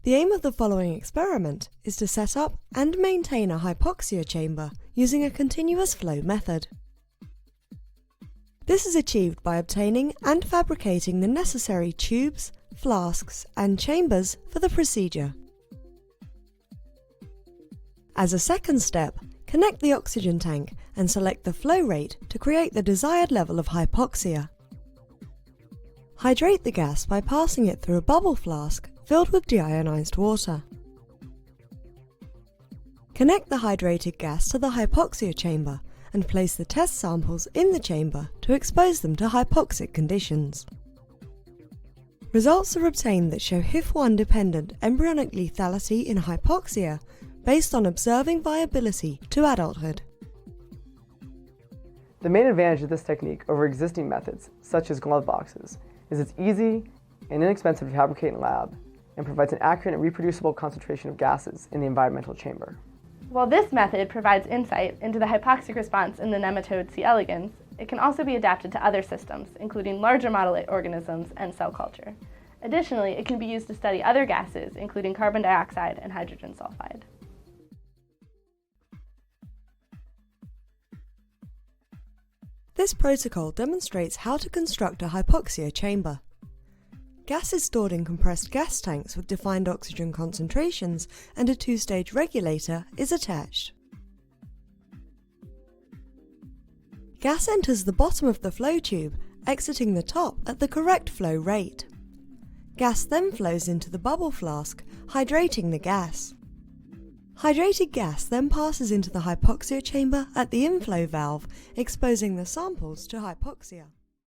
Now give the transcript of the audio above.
The aim of the following experiment is to set up and maintain a hypoxia chamber using a continuous flow method. This is achieved by obtaining and fabricating the necessary tubes, flasks and chambers for the procedure. As a second step, connect the oxygen tank and select the flow rate to create the desired level of hypoxia. Hydrate the gas by passing it through a bubble flask filled with deionized water. Connect the hydrated gas to the hypoxia chamber and place the test samples in the chamber to expose them to hypoxic conditions. Results are obtained that show HIF1-dependent embryonic lethality in hypoxia based on observing viability to adulthood. The main advantage of this technique over existing methods, such as glove boxes, is it's easy and inexpensive to fabricate in lab and provides an accurate and reproducible concentration of gases in the environmental chamber. While this method provides insight into the hypoxic response in the nematode C. elegans, it can also be adapted to other systems, including larger model organisms and cell culture. Additionally, it can be used to study other gases, including carbon dioxide and hydrogen sulfide. This protocol demonstrates how to construct a hypoxia chamber. Gas is stored in compressed gas tanks with defined oxygen concentrations, and a two-stage regulator is attached. Gas enters the bottom of the flow tube, exiting the top at the correct flow rate. Gas then flows into the bubble flask, hydrating the gas. Hydrated gas then passes into the hypoxia chamber at the inflow valve, exposing the samples to hypoxia.